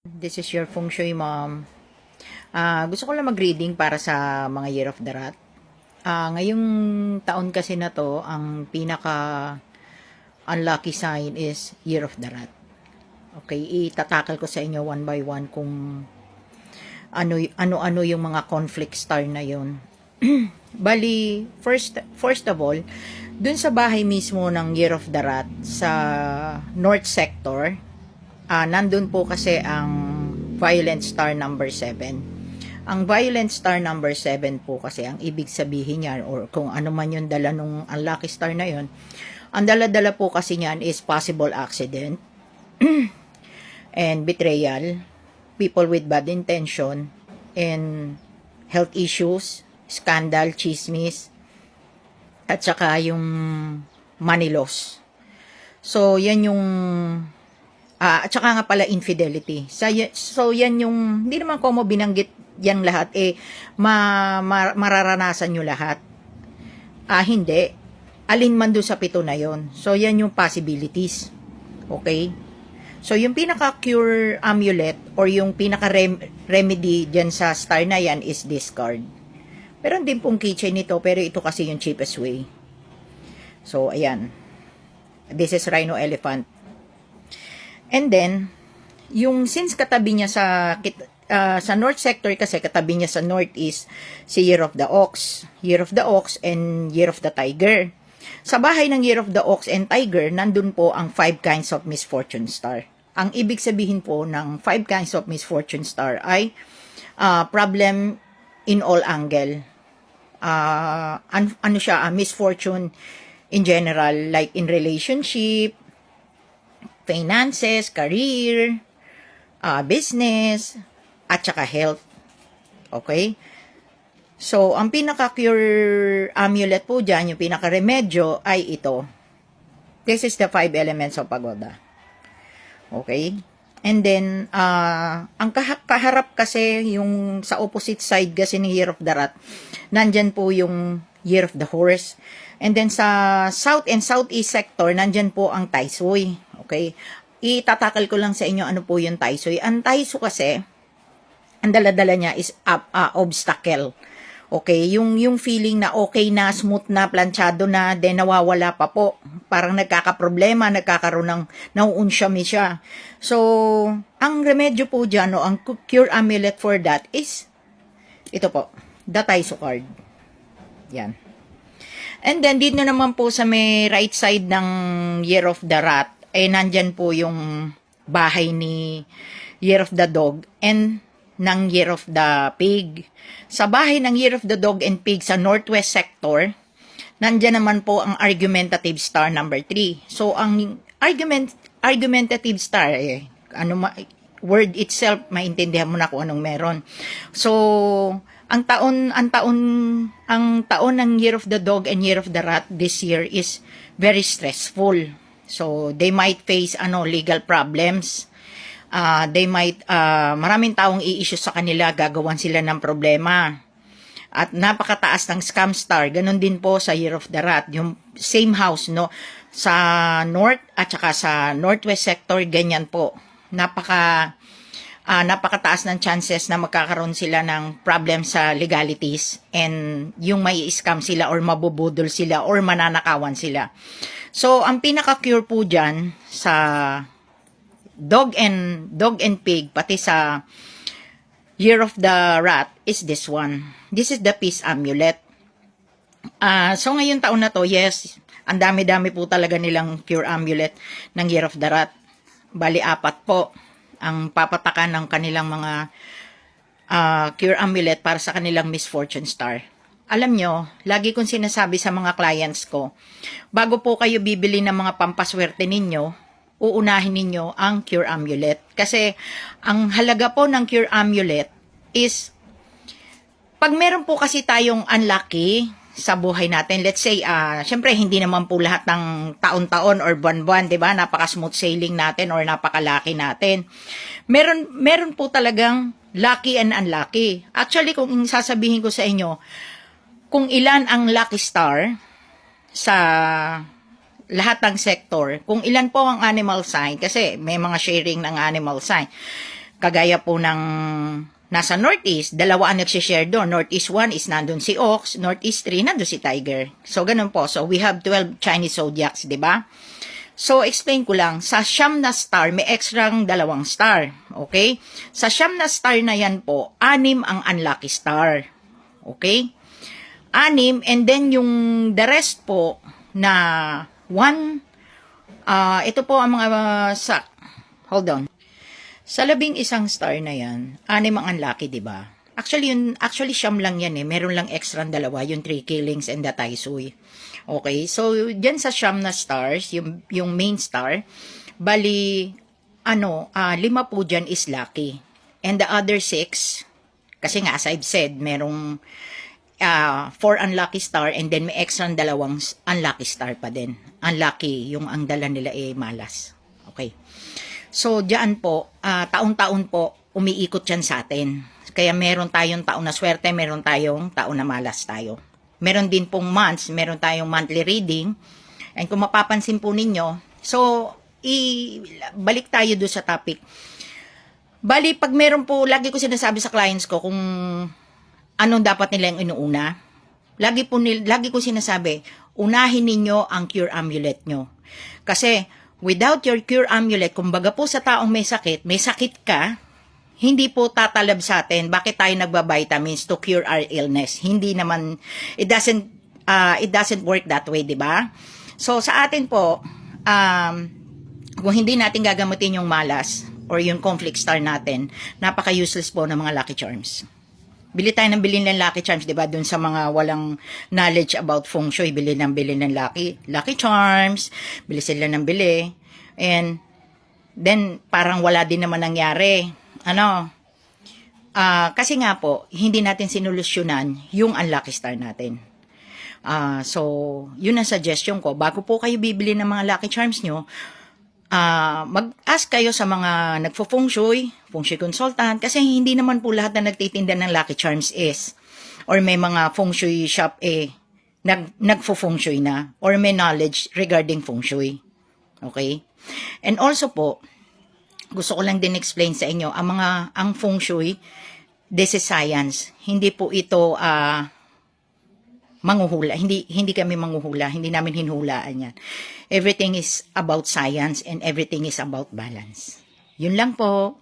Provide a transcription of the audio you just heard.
This is your Feng Shui Mom. Gusto ko lang mag-reading para sa mga Year of the Rat. Ngayong taon kasi na to, ang pinaka unlucky sign is Year of the Rat. Okay, itatakal ko sa inyo one by one kung ano yung mga conflict star na yun. Bali, first of all, dun sa bahay mismo ng Year of the Rat sa North Sector, nandun po kasi ang Violent Star number 7. Ang Violent Star number 7 po kasi, ang ibig sabihin niyan, or kung ano man yung dala nung unlucky star na yun, ang dala-dala po kasi niyan is possible accident, and betrayal, people with bad intention, and health issues, scandal, chismis, at saka yung money loss. So, yan yung at saka nga pala infidelity. So yan yung, hindi naman ko mo binanggit yan lahat, mararanasan nyo lahat. Hindi. Alin man doon sa 7 na yon. So yan yung possibilities. Okay? So yung pinaka-cure amulet or yung pinaka-remedy dyan sa star na yan is discard. Meron din pong keychain nito, pero ito kasi yung cheapest way. So ayan. This is Rhino Elephant. And then, since katabi niya sa North Sector kasi, katabi niya sa North is si Year of the Ox. Year of the Ox and Year of the Tiger. Sa bahay ng Year of the Ox and Tiger, nandun po ang 5 kinds of misfortune star. Ang ibig sabihin po ng 5 kinds of misfortune star ay problem in all angle. Misfortune in general, like in relationship, finances, career, business, at saka health. Okay? So, ang pinaka-cure amulet po dyan, yung pinaka-remedyo ay ito. This is the 5 elements of pagoda. Okay? And then, ang kaharap kasi, yung sa opposite side kasi ni Year of the Rat, nandyan po yung Year of the Horse. And then sa South and Southeast sector, nandyan po ang Tai Sui. Okay? Itatakal ko lang sa inyo ano po yung Tai Sui. Ang Tai Sui kasi, ang dala-dala niya is obstacle. Okay? Yung feeling na okay na, smooth na, planchado na, then nawawala pa po. Parang nagkakaproblema, nagkakaroon ng nauunsyami siya. So, ang remedyo po dyan, ang cure amulet for that is, ito po, the Tai Sui card. Yan. And then, dito naman po sa may right side ng Year of the Rat, nandyan po yung bahay ni Year of the Dog and ng Year of the Pig. Sa bahay ng Year of the Dog and Pig sa Northwest Sector, nandyan naman po ang Argumentative Star number 3. So, ang Argumentative Star, word itself, maintindihan mo na kung anong meron. So, ang taon ng Year of the Dog and Year of the Rat this year is very stressful. So, they might face legal problems. They might, maraming taong i-issue sa kanila, gagawan sila ng problema. At napakataas ng scam star. Ganon din po sa Year of the Rat. Yung same house, no? Sa North at saka sa Northwest Sector, ganyan po. Napakataas ng chances na magkakaroon sila ng problem sa legalities and yung may scam sila or mabubudol sila or mananakawan sila. So, ang pinaka-cure po dyan sa dog and pig, pati sa Year of the Rat is this one. This is the peace amulet. So, ngayong taon na to, yes, ang dami-dami po talaga nilang cure amulet ng Year of the Rat. Bali, 4 po ang papatakan ng kanilang mga cure amulet para sa kanilang misfortune star. Alam nyo, lagi kong sinasabi sa mga clients ko, bago po kayo bibili ng mga pampaswerte ninyo, uunahin ninyo ang cure amulet. Kasi ang halaga po ng cure amulet is, pag meron po kasi tayong unlucky sa buhay natin, let's say, syempre hindi naman po lahat ng taon-taon or buwan-buwan, di ba? Napaka-smooth sailing natin or napaka-lucky natin. Meron po talagang lucky and unlucky. Actually, kung sasabihin ko sa inyo, kung ilan ang lucky star sa lahat ng sector, kung ilan po ang animal sign, kasi may mga sharing ng animal sign. Kagaya po ng nasa Northeast, dalawa ang nagsishare doon. Northeast 1 is nandun si Ox, Northeast 3 nandun si Tiger. So, ganun po. So, we have 12 Chinese zodiacs, di ba? So, explain ko lang. Sa siyam na star, may extrang 2 star. Okay? Sa siyam na star na yan po, 6 ang unlucky star. Okay? 6, and then yung the rest po na 1, ito po ang mga hold on. Sa 11 star na yan, 6 ang unlucky, di ba? Actually siyam lang yan eh. Meron lang extra 2, yung 3 killings and the Tai Sui. Okay, so dyan sa siyam na stars, yung main star, bali, 5 po dyan is lucky. And the other 6, kasi nga as I've said, merong 4 unlucky star and then may extra 2 unlucky star pa din. Unlucky, yung ang dala nila malas. Okay. So, diyan po, taon-taon po, umiikot yan sa atin. Kaya meron tayong taon na swerte, meron tayong taon na malas tayo. Meron din pong months, meron tayong monthly reading. And kung mapapansin po ninyo, so, balik tayo doon sa topic. Bali, pag meron po, lagi ko sinasabi sa clients ko kung anong dapat nilang inuuna. Lagi ko sinasabi, unahin ninyo ang cure amulet nyo. Kasi, without your cure amulet, kumbaga po sa taong may sakit ka, hindi po tatalab sa atin. Bakit tayo nagba-vitamins to cure our illness? Hindi naman, it doesn't work that way, di ba? So, sa atin po, kung hindi natin gagamitin yung malas or yung conflict star natin, napaka-useless po ng mga lucky charms. Bili tayo ng bilhin ng lucky charms, di ba? Doon sa mga walang knowledge about feng shui, bili ng lucky charms, bili sila ng bili. And then, parang wala din naman nangyari. Kasi nga po, hindi natin sinulusyonan yung unlucky star natin. So, yun ang suggestion ko. Bago po kayo bibili ng mga lucky charms nyo, mag-ask kayo sa mga nagfo-feng shui consultant, kasi hindi naman po lahat na nagtitinda ng lucky charms or may mga feng shui shop nagfo-feng shui na, or may knowledge regarding feng shui. Okay? And also po, gusto ko lang din explain sa inyo, ang feng shui, this is science. Hindi po ito manghuhula. Hindi kami manghuhula. Hindi namin hinhulaan yan. Everything is about science and everything is about balance. Yun lang po.